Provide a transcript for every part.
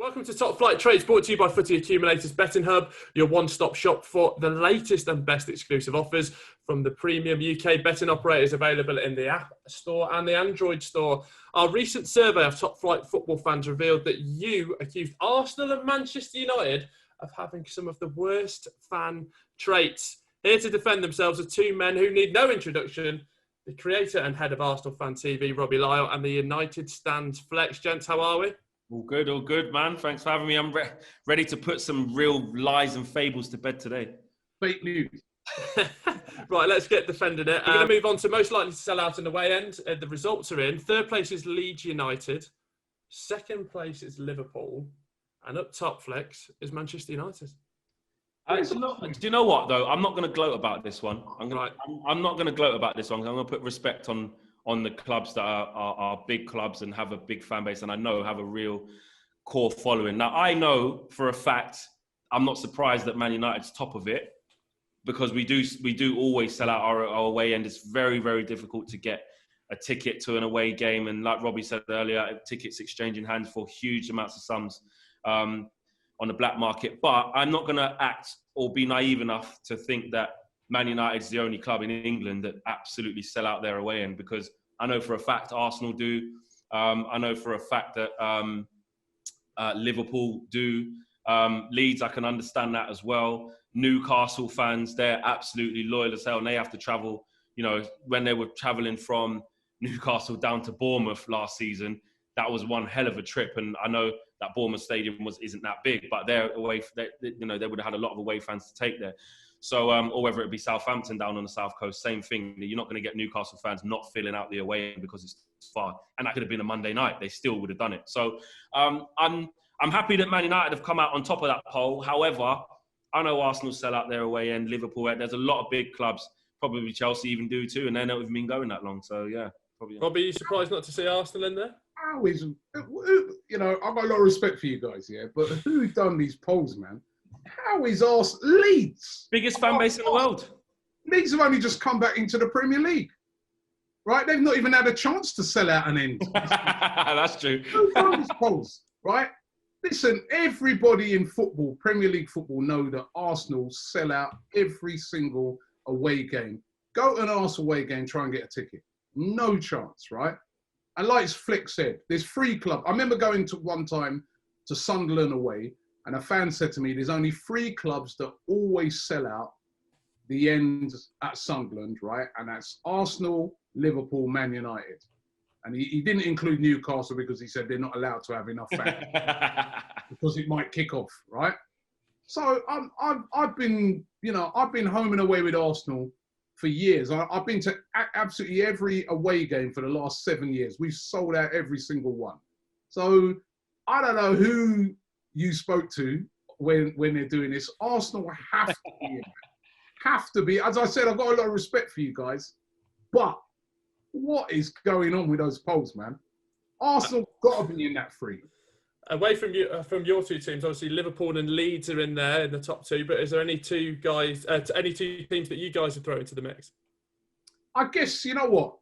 Welcome to Top Flight Trades, brought to you by Footy Accumulators Betting Hub, your one-stop shop for the latest and best exclusive offers from the premium UK betting operators available in the App Store and the Android Store. Our recent survey of Top Flight football fans revealed that you accused Arsenal and Manchester United of having some of the worst fan traits. Here to defend themselves are two men who need no introduction: the creator and head of Arsenal Fan TV, Robbie Lyle, and the United Stands Flex. Gents, how are we? All good, man. Thanks for having me. I'm ready to put some real lies and fables to bed today. Fake news. Right, let's get defending it. We're going to move on to most likely to sell out in the way end. The results are in. Third place is Leeds United. Second place is Liverpool. And up top, Flex, is Manchester United. Do you know what, though? I'm not going to gloat about this one. I'm not going to gloat about this one. I'm going to put respect on the clubs that are big clubs and have a big fan base, and I know have a real core following. Now, I know for a fact, I'm not surprised that Man United's top of it, because we do always sell out our away end. It's very, very difficult to get a ticket to an away game, and like Robbie said earlier, tickets exchanging hands for huge amounts of sums on the black market. But I'm not going to act or be naive enough to think that Man United's the only club in England that absolutely sell out their away end, because I know for a fact Arsenal do. I know for a fact that Liverpool do. Leeds, I can understand that as well. Newcastle fans, they're absolutely loyal as hell, and they have to travel. You know, when they were travelling from Newcastle down to Bournemouth last season, that was one hell of a trip. And I know that Bournemouth Stadium isn't that big, but they're away. They would have had a lot of away fans to take there. So, or whether it be Southampton down on the south coast, same thing. You're not going to get Newcastle fans not filling out the away end because it's far. And that could have been a Monday night. They still would have done it. So, I'm happy that Man United have come out on top of that poll. However, I know Arsenal sell out their away end, Liverpool. There's a lot of big clubs, probably Chelsea even do too, and they're not even been going that long. So, yeah, probably. Robbie, are you surprised not to see Arsenal in there? How is, I've got a lot of respect for you guys, yeah, but who done these polls, man? How is Arsenal? Leeds. Biggest fan base in the world. Leeds have only just come back into the Premier League, right? They've not even had a chance to sell out an end. That's true. Who done these polls, right? Listen, everybody in football, Premier League football, know that Arsenal sell out every single away game. Go to an Arsenal away game, try and get a ticket. No chance, right? And like Flex said, there's 3 clubs. I remember going to one time to Sunderland away, and a fan said to me, there's only 3 clubs that always sell out the end at Sunderland, right? And that's Arsenal, Liverpool, Man United. And he didn't include Newcastle because he said they're not allowed to have enough fans because it might kick off, right? So I've been home and away with Arsenal for years. I've been to absolutely every away game for the last 7 years. We've sold out every single one. So I don't know who you spoke to when they're doing this. Arsenal have to be in. Have to be. As I said, I've got a lot of respect for you guys. But what is going on with those polls, man? Arsenal got to be in that 3. Away from you, from your 2 teams, obviously Liverpool and Leeds are in there in the top 2. But is there any 2 guys, any 2 teams that you guys would throw into the mix? I guess, you know what,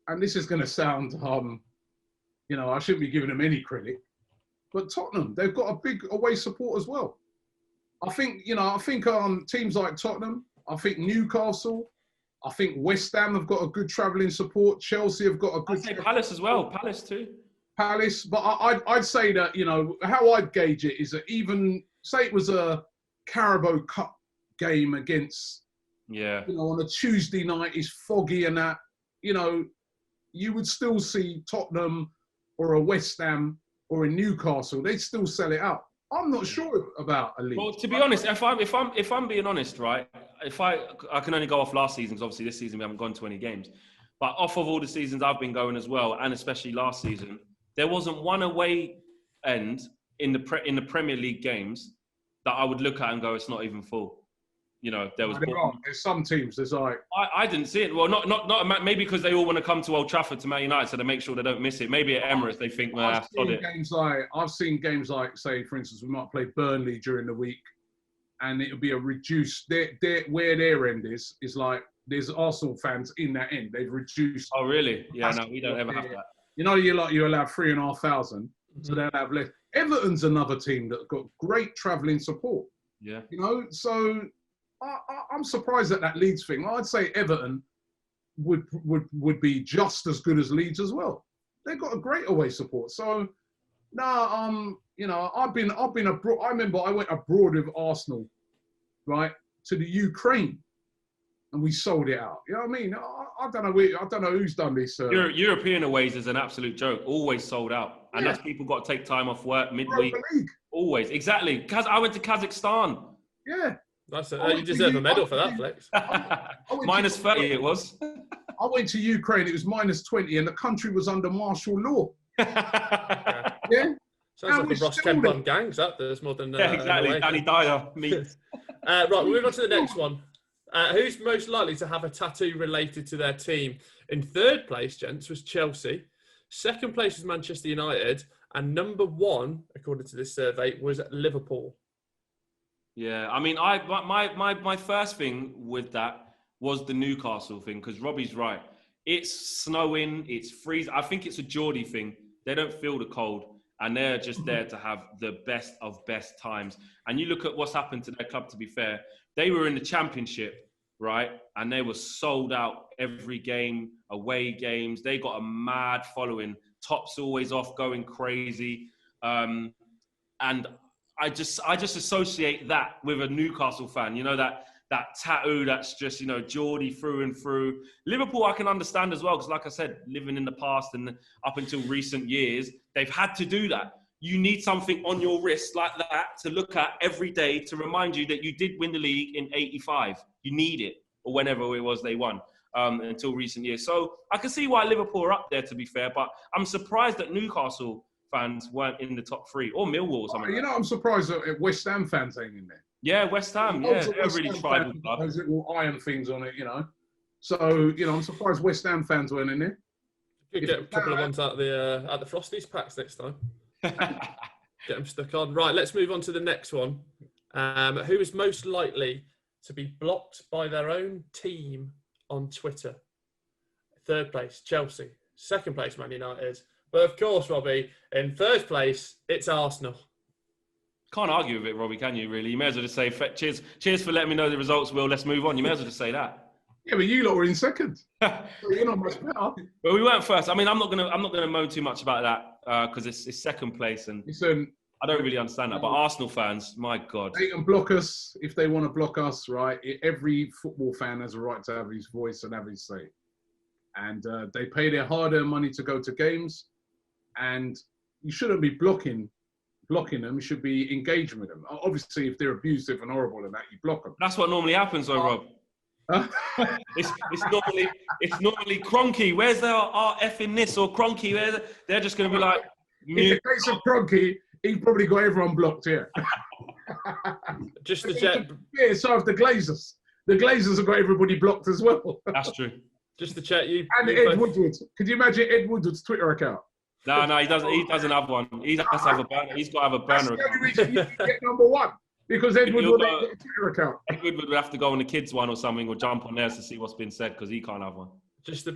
and this is going to sound, I shouldn't be giving them any credit, but Tottenham, they've got a big away support as well. I think teams like Tottenham, I think Newcastle, I think West Ham have got a good travelling support. Chelsea have got a good. I'd say Palace as well. Palace too. Palace, but I'd say that, how I'd gauge it is that even, say it was a Carabao Cup game against, on a Tuesday night, it's foggy and that, you would still see Tottenham or a West Ham or a Newcastle. They'd still sell it out. I'm not sure about a league. Well, to be honest, if I'm being honest, right, I can only go off last season, because obviously this season we haven't gone to any games, but off of all the seasons I've been going as well, and especially last season, there wasn't one away end in the Premier League games that I would look at and go, it's not even full. There was. There's some teams. There's like. I didn't see it. Well, not maybe because they all want to come to Old Trafford to Man United, so they make sure they don't miss it. Maybe at Emirates they think, I've seen games like, say, for instance, we might play Burnley during the week, and it would be a reduced. Where their end is like there's Arsenal fans in that end. They've reduced. Oh really? Yeah. No, we don't ever have that. You allow 3,500. so they'll have less. Everton's another team that got great travelling support. Yeah. You know, so I'm surprised at that Leeds thing. I'd say Everton would be just as good as Leeds as well. They've got a great away support. So, you know, I've been abroad. I remember I went abroad with Arsenal, right, to the Ukraine, and we sold it out. You know what I mean? I don't know who's done this. European aways is an absolute joke. Always sold out, and that's people got to take time off work midweek. Always, exactly. I went to Kazakhstan. Yeah, that's it. You deserve a medal for that, Flex. Minus 30 it was. I went to Ukraine. It was minus 20, and the country was under martial law. Yeah. Sounds like a Ross Kemp on gangs. There's more than exactly. Danny Dyer meets. Right, we'll move on to the next one. Who's most likely to have a tattoo related to their team? In third place, gents, was Chelsea. Second place was Manchester United. And number one, according to this survey, was Liverpool. Yeah, I mean, my first thing with that was the Newcastle thing, because Robbie's right. It's snowing, it's freezing. I think it's a Geordie thing. They don't feel the cold, and they're just there to have the best of best times. And you look at what's happened to their club, to be fair. They were in the Championship, right? And they were sold out every game, away games. They got a mad following. Top's always off, going crazy. And I just associate that with a Newcastle fan. You know, that tattoo that's just, you know, Geordie through and through. Liverpool I can understand as well, because like I said, living in the past and up until recent years, they've had to do that. You need something on your wrist like that to look at every day to remind you that you did win the league in '85. You need it, or whenever it was they won, until recent years. So I can see why Liverpool are up there, to be fair, but I'm surprised that Newcastle fans weren't in the top three, or Millwall or something. You know, I'm surprised that West Ham fans ain't in there. Yeah, West Ham, yeah, they're a really tribal club. Those little iron things on it, you know. So, you know, I'm surprised West Ham fans weren't in there. Could get a couple of ones out the Frosties packs next time. Get them stuck on. Right, let's move on to the next one. Who is most likely to be blocked by their own team on Twitter? Third place, Chelsea. Second place, Man United. But of course, Robbie, in first place, it's Arsenal. Can't argue with it, Robbie, can you, really? You may as well just say, cheers for letting me know the results, Will. Let's move on. You may as well just say that. Yeah, but you lot were in second. So you're not much better. But we weren't first. I mean, I'm not gonna moan too much about that because it's second place, and listen, I don't really understand that. But Arsenal fans, my God, they can block us if they want to block us, right? Every football fan has a right to have his voice and have his say, and they pay their hard-earned money to go to games, and you shouldn't be blocking them. You should be engaging with them. Obviously, if they're abusive and horrible and that, you block them. That's what normally happens, though, Rob. It's normally Cronky. Where's our effing this or Cronky? They're just going to be like. In the case of Cronky, he probably got everyone blocked here. Just the check. Yeah, so have the Glazers. The Glazers have got everybody blocked as well. That's true. Just to check you. And Ed Woodward. Could you imagine Ed Woodward's Twitter account? No, he doesn't. He doesn't have one. He has to have a burner. He's got to have a burner account. That's the only reason you get number one, because Ed Woodward ain't got a Twitter account. Ed Woodward would have to go on the kids one or something, or jump on there to see what's been said, because he can't have one. Just to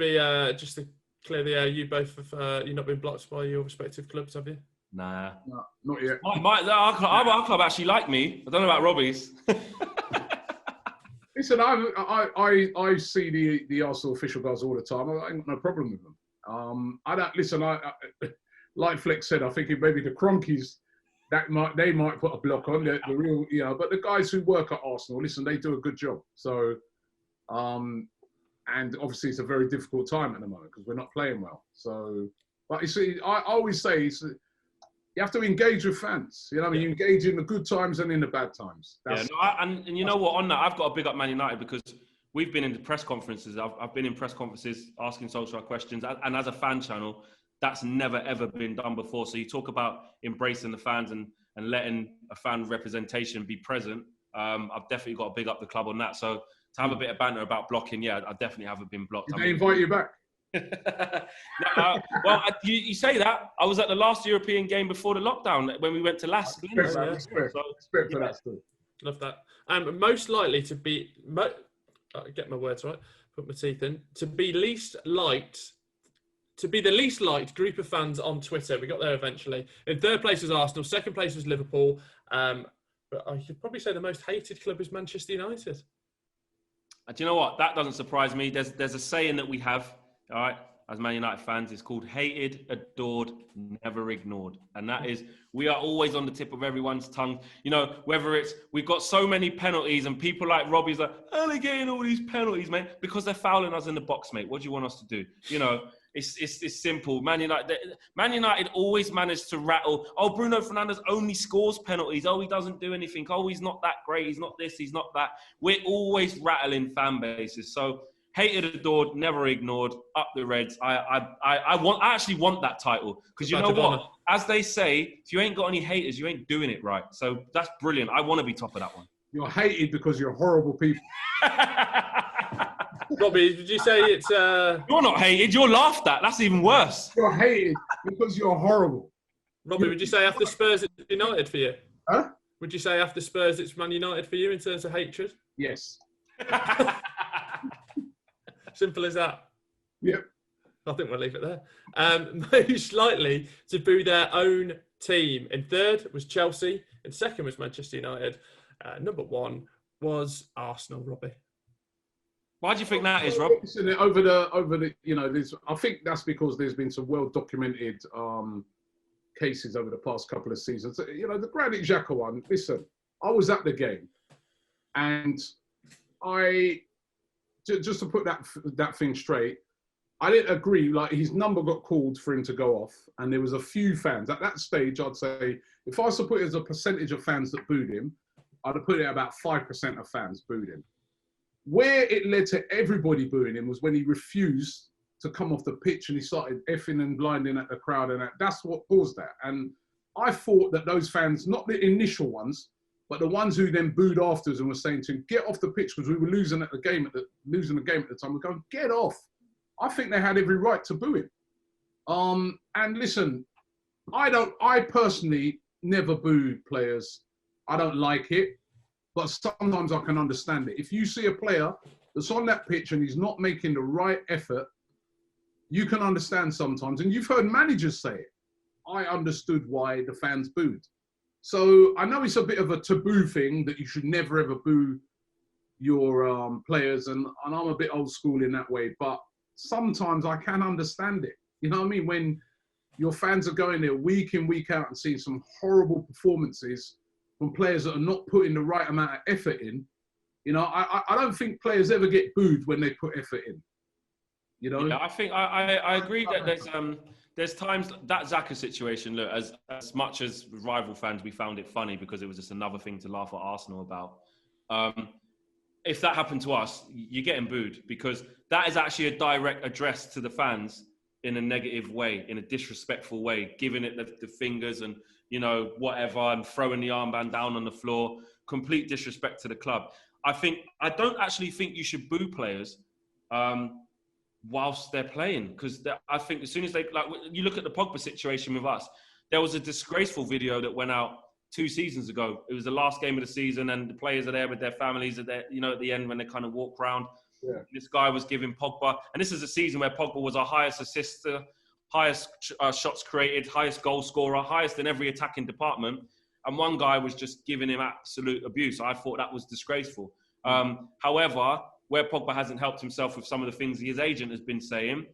clear the air, you both have you not been blocked by your respective clubs, have you? Nah, no, not yet. Our club actually like me. I don't know about Robbie's. Listen, I see the Arsenal official guys all the time. I ain't got no problem with them. I don't listen. I like Flex said, I think maybe the Cronkies they might put a block on the real, you know. But the guys who work at Arsenal, listen, they do a good job. So, and obviously it's a very difficult time at the moment because we're not playing well. So, but you see, I always say you have to engage with fans. You know, what I mean, you engage in the good times and in the bad times. And you know what? On that, I've got to big up Man United because we've been in the press conferences. I've been in press conferences asking social questions, and as a fan channel, that's never ever been done before. So you talk about embracing the fans and letting a fan representation be present. I've definitely got to big up the club on that. So to have a bit of banter about blocking, yeah, I definitely haven't been blocked. Did they invite you back? You say that. I was at the last European game before the lockdown when we went to Lask. Love that. Most likely to be, get my words right, put my teeth in, to be least liked to be the least liked group of fans on Twitter. We got there eventually. In third place was Arsenal. Second place was Liverpool. But I could probably say the most hated club is Manchester United. Do you know what? That doesn't surprise me. There's a saying that we have, all right, as Man United fans. It's called hated, adored, never ignored. And that is, we are always on the tip of everyone's tongue. You know, whether it's, we've got so many penalties and people like Robbie's like, oh, they're getting all these penalties, man, because they're fouling us in the box, mate. What do you want us to do? You know, it's simple. Man United always manage to rattle. Oh, Bruno Fernandes only scores penalties. Oh, he doesn't do anything. Oh, he's not that great. He's not this. He's not that. We're always rattling fan bases. So hated, adored, never ignored. Up the Reds. I actually want that title because you know what? As they say, if you ain't got any haters, you ain't doing it right. So that's brilliant. I want to be top of that one. You're hated because you're horrible people. Robbie, did you say it's... You're not hated, you're laughed at. That's even worse. You're hated because you're horrible. Robbie, would you say after Spurs it's United for you? Huh? Would you say after Spurs it's Man United for you in terms of hatred? Yes. Simple as that. Yep. I think we'll leave it there. Most likely to boo their own team. In third was Chelsea. In second was Manchester United. Number one was Arsenal, Robbie. Why do you think that is, Rob? Over the, you know, I think that's because there's been some well-documented cases over the past couple of seasons. You know, the Granit Xhaka one, listen, I was at the game and just to put that thing straight, I didn't agree. Like, his number got called for him to go off and there was a few fans. At that stage, I'd say, if I was to put it as a percentage of fans that booed him, I'd have put it at about 5% of fans booed him. Where it led to everybody booing him was when he refused to come off the pitch and he started effing and blinding at the crowd, and that's what caused that. And I thought that those fans, not the initial ones, but the ones who then booed afterwards and were saying to him, get off the pitch because we were losing the game at the time, we're going, get off. I think they had every right to boo him. And listen, I personally never boo players. I don't like it. But sometimes I can understand it. If you see a player that's on that pitch and he's not making the right effort, you can understand sometimes. And you've heard managers say it. I understood why the fans booed. So I know it's a bit of a taboo thing that you should never ever boo your players. And I'm a bit old school in that way. But sometimes I can understand it. You know what I mean? When your fans are going there week in, week out and seeing some horrible performances from players that are not putting the right amount of effort in, you know, I don't think players ever get booed when they put effort in. You know, yeah, I think I agree that there's times that Xhaka situation. Look, as much as rival fans, we found it funny because it was just another thing to laugh at Arsenal about. If that happened to us, you're getting booed because that is actually a direct address to the fans in a negative way, in a disrespectful way, giving it the fingers and, you know, whatever, and throwing the armband down on the floor, complete disrespect to the club. I don't actually think you should boo players whilst they're playing, because I think as soon as you look at the Pogba situation with us, there was a disgraceful video that went out 2 seasons ago. It was the last game of the season and the players are there with their families at the end when they kind of walk around. Yeah. This guy was giving Pogba, and this is a season where Pogba was our highest assister, highest shots created, highest goal scorer, highest in every attacking department. And one guy was just giving him absolute abuse. I thought that was disgraceful. However, where Pogba hasn't helped himself with some of the things his agent has been saying,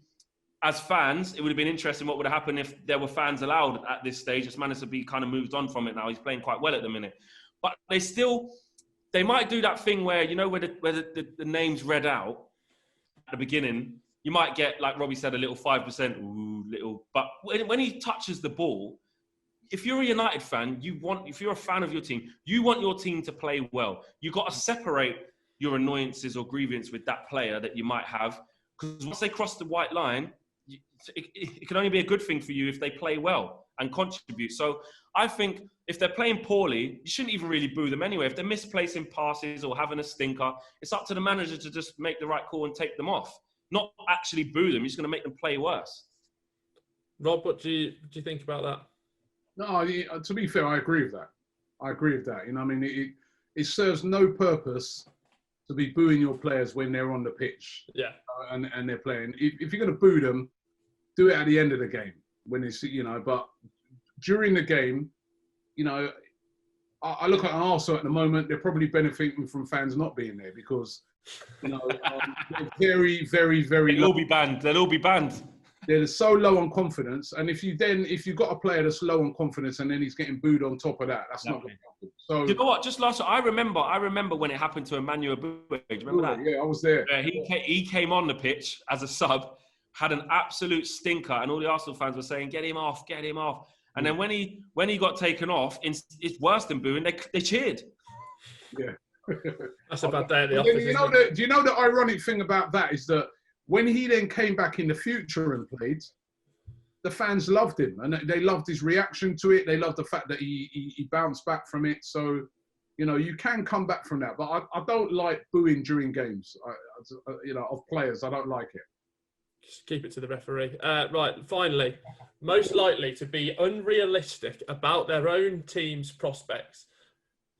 as fans, it would have been interesting what would have happened if there were fans allowed at this stage. It's managed to be kind of moved on from it now. He's playing quite well at the minute. But they might do that thing where, you know, where the name's read out at the beginning, you might get, like Robbie said, a little 5%, but when he touches the ball, if you're a United fan, if you're a fan of your team, you want your team to play well. You've got to separate your annoyances or grievance with that player that you might have, because once they cross the white line, it can only be a good thing for you if they play well and contribute. So I think if they're playing poorly, you shouldn't even really boo them anyway. If they're misplacing passes or having a stinker, it's up to the manager to just make the right call and take them off, not actually boo them. You're just going to make them play worse. Rob, what do you think about that? No, to be fair, I agree with that. You know, I mean, it serves no purpose to be booing your players when they're on the pitch. Yeah. And they're playing. If you're going to boo them, do it at the end of the game when it's, but during the game, I look at Arsenal at the moment, they're probably benefiting from fans not being there because, they're very, very, very They'll all be banned. They'll all be banned. They're so low on confidence. And if you've got a player that's low on confidence and then he's getting booed on top of that, that's not going to happen. So, you know what? Just last, I remember when it happened to Emmanuel Abuye. Do you remember that? Yeah, I was there. He came on the pitch as a sub, had an absolute stinker, and all the Arsenal fans were saying, "Get him off, get him off." And then when he got taken off, it's worse than booing. They cheered. Yeah, that's a bad day at the office. Do you know the ironic thing about that is that when he then came back in the future and played, the fans loved him and they loved his reaction to it. They loved the fact that he bounced back from it. So, you can come back from that. But I don't like booing during games. Of players, I don't like it. Just keep it to the referee. Right, finally, most likely to be unrealistic about their own team's prospects.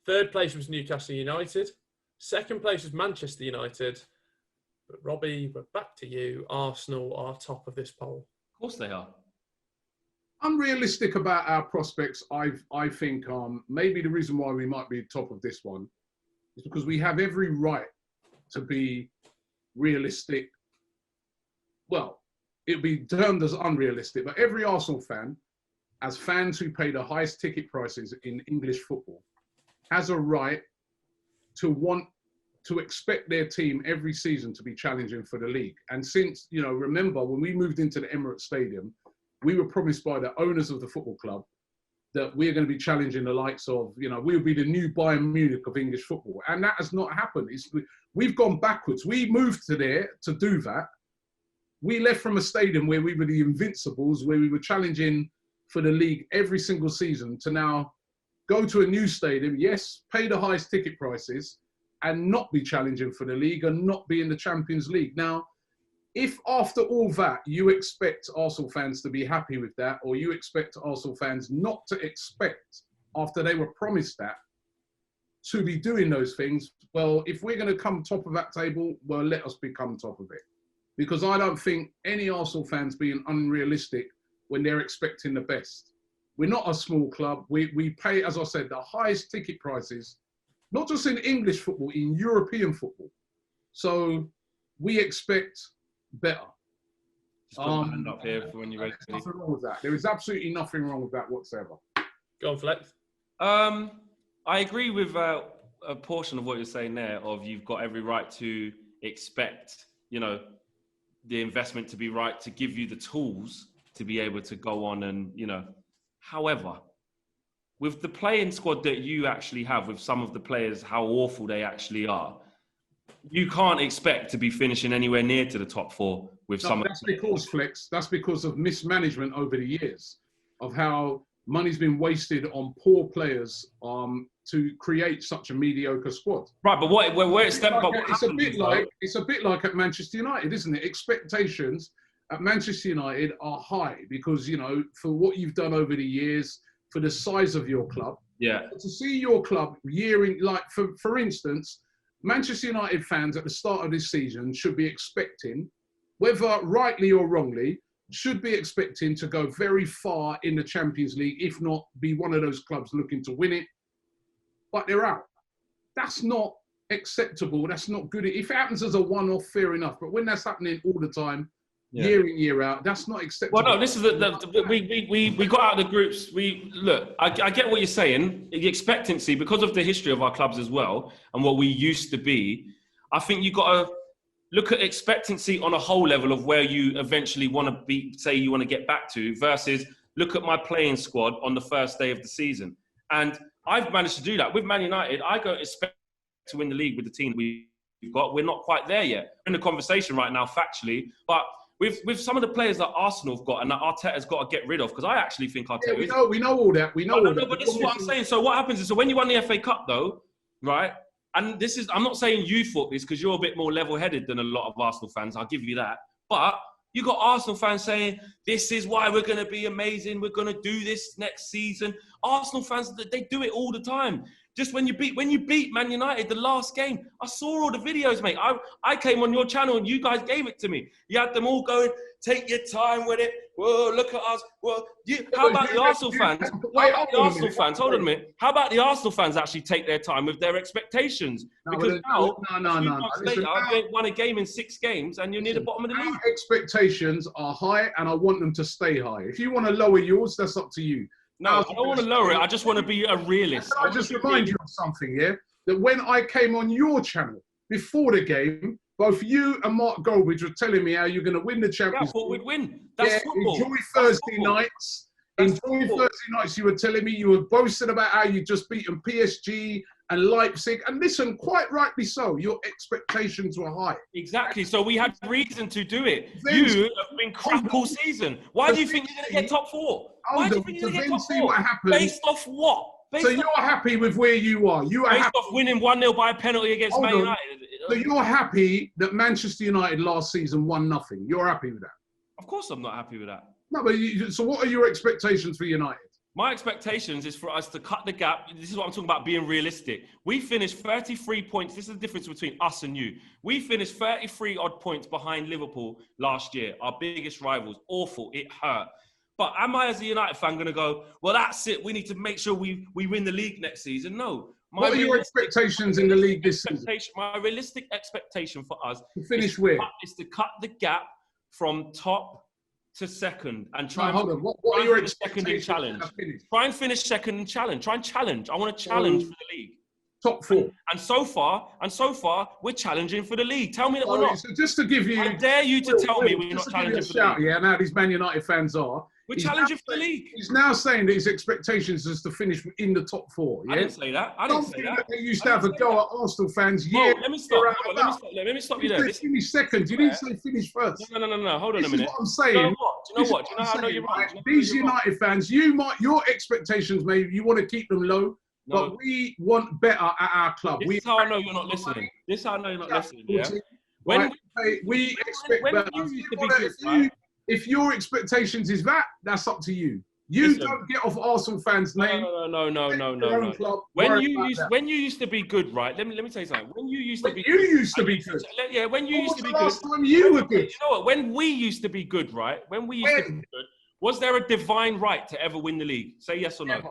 Third place was Newcastle United. Second place was Manchester United. But Robbie, we're back to you. Arsenal are top of this poll. Of course they are. Unrealistic about our prospects, I think maybe the reason why we might be top of this one is because we have every right to be realistic. Well, it'd be termed as unrealistic, but every Arsenal fan, as fans who pay the highest ticket prices in English football, has a right to want to expect their team every season to be challenging for the league. And since, remember, when we moved into the Emirates Stadium, we were promised by the owners of the football club that we're going to be challenging the likes of, we'll be the new Bayern Munich of English football. And that has not happened. We've gone backwards. We moved to there to do that. We left from a stadium where we were the Invincibles, where we were challenging for the league every single season, to now go to a new stadium, yes, pay the highest ticket prices, and not be challenging for the league and not be in the Champions League. Now, if after all that, you expect Arsenal fans to be happy with that, or you expect Arsenal fans not to expect, after they were promised that, to be doing those things, well, if we're going to come top of that table, well, let us become top of it. Because I don't think any Arsenal fans being unrealistic when they're expecting the best. We're not a small club. We pay, as I said, the highest ticket prices, not just in English football, in European football. So we expect better. Just put my hand up here for when you're ready. There's nothing wrong with that. There is absolutely nothing wrong with that whatsoever. Go on, Flex. I agree with a portion of what you're saying there, of you've got every right to expect, the investment to be right, to give you the tools to be able to go on and, however, with the playing squad that you actually have, with some of the players, how awful they actually are, you can't expect to be finishing anywhere near to the top four with some. That's because, Flex, that's because of mismanagement over the years, of how money's been wasted on poor players to create such a mediocre squad. Right, but it's a bit like at Manchester United, isn't it? Expectations at Manchester United are high because, for what you've done over the years, for the size of your club. Yeah. To see your club for instance, Manchester United fans at the start of this season should be expecting, whether rightly or wrongly, should be expecting to go very far in the Champions League, if not be one of those clubs looking to win it. But they're out. That's not acceptable. That's not good. If it happens as a one-off, fair enough. But when that's happening all the time, year in, year out, that's not acceptable. Well, no, this is we got out of the groups. I get what you're saying. The expectancy, because of the history of our clubs as well, and what we used to be, I think you got to look at expectancy on a whole level of where you eventually want to be, say you want to get back to, versus look at my playing squad on the first day of the season. And I've managed to do that. With Man United, I don't expect to win the league with the team we've got. We're not quite there yet. We're in the conversation right now, factually. But with some of the players that Arsenal have got and that Arteta's got to get rid of, because I actually think Arteta we know all that. We know all that. But this is what I'm saying. So what happens is, so when you won the FA Cup, though, right? And this is, I'm not saying you thought this because you're a bit more level-headed than a lot of Arsenal fans. I'll give you that. But you got Arsenal fans saying, this is why we're going to be amazing. We're going to do this next season. Arsenal fans, they do it all the time. Just when you beat Man United the last game, I saw all the videos, mate. I came on your channel and you guys gave it to me. You had them all going, take your time with it. Whoa, look at us. Well, how about the Arsenal fans? Hold on a minute. How about the Arsenal fans actually take their time with their expectations? Because now, later, you won a game in 6 games and you're near the bottom of the league. Our expectations are high and I want them to stay high. If you want to lower yours, that's up to you. No, I don't want to lower it. I just want to be a realist. Can I just remind you of something, yeah? That when I came on your channel before the game, both you and Mark Goldbridge were telling me how you're going to win the Champions League. I thought we'd win. That's football. Enjoy Thursday nights. Thursday nights. You were telling me you were boasting about how you just beaten PSG and Leipzig. And listen, quite rightly so, your expectations were high. Exactly. So we had reason to do it. You have been crap all season. Why do you think you're going to get top 4? Why do you think you're going to get top 4? What happens. Based off what? So you're happy with where you are. You are based off winning 1-0 by a penalty against Man United. So you're happy that Manchester United last season won nothing. You're happy with that? Of course I'm not happy with that. No, but so what are your expectations for United? My expectations is for us to cut the gap. This is what I'm talking about, being realistic. We finished 33 points. This is the difference between us and you. We finished 33 odd points behind Liverpool last year, our biggest rivals. Awful. It hurt. But am I, as a United fan, going to go, well, that's it. We need to make sure we win the league next season? No. What are your expectations in the league this season? My realistic expectation for us to finish where? Is to cut the gap from top to second and try and finish second in challenge. Try and finish second in challenge. Try and challenge. I want to challenge for the league. Top 4. And so far, we're challenging for the league. Tell me that we're not. So just to give you, I dare you to tell me we're not challenging for the league. Yeah, now these Man United fans are. We're challenging for the league. He's now saying that his expectations is to finish in the top 4. Yeah? I didn't say that. I didn't say that. They used to have a go at Arsenal fans. Yeah. Let me stop. Let me stop you there. Finish second. You didn't say finish first. No. Hold on a minute. This is what I'm saying. Do you know what? Do you know how I know you're right? These United fans, your expectations, maybe you want to keep them low. No. But we want better at our club. This is how I know you're not listening. Yeah? When we expect better. If your expectations is that's up to you. Don't get off Arsenal fans' name. No. When you used to be good, right? Let me tell you something. When you used to be good. Yeah, when you used to be good. Last time you were good. You know what? When we used to be good, right? To be good, was there a divine right to ever win the league? Say yes or no. Never.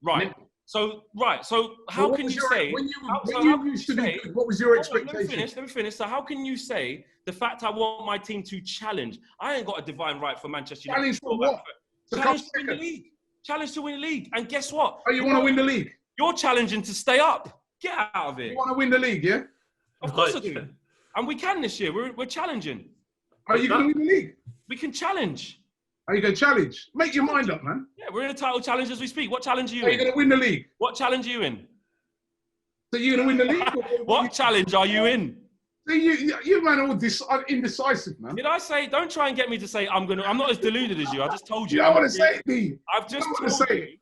Right. Never. So how can you say when you used to be good, what was your expectation? Let me finish. So how can you say the fact I want my team to challenge? I ain't got a divine right for Manchester United. Challenge for what? Challenge to win the league. Challenge to win the league. And guess what? Oh, you want to win the league? You're challenging to stay up. Get out of it. You want to win the league, yeah? Of course I do. And we can this year. We're challenging. Are you going to win the league? We can challenge. Are you going to challenge? Make your mind up, man. Yeah, we're in a title challenge as we speak. What challenge are you in? Are you going to win the league? What challenge are you in? So you're going to win the league? What challenge are you in? So you man, all indecisive, man. Did I say? Don't try and get me to say I'm not as deluded as you. I just told you. You don't want to say it, Dean. I've just told you.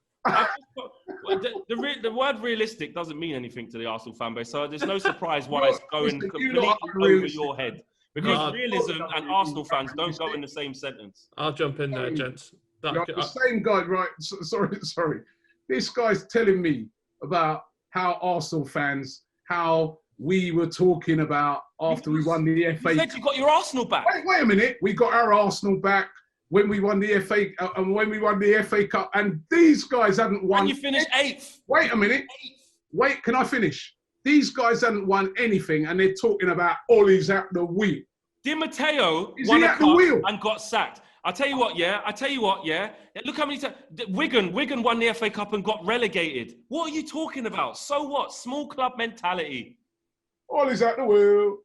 The word realistic doesn't mean anything to the Arsenal fan base, so there's no surprise why it's going completely over your head. Because realism and Arsenal fans don't go in the same sentence. I'll jump in there, gents. The same guy, right? Sorry. This guy's telling me about how Arsenal fans, how we were talking about after we won the FA. You said you got your Arsenal back. Wait a minute. We got our Arsenal back when we won the FA and when we won the FA Cup. And these guys hadn't won. And you finished 8th. Wait a minute. 8th. Wait, can I finish? These guys hadn't won anything, and they're talking about Ollie's at the wheel. Di Matteo won a cup and got sacked. I tell you what, yeah. Look how many times Wigan won the FA Cup and got relegated. What are you talking about? So what? Small club mentality. Ollie's at the wheel.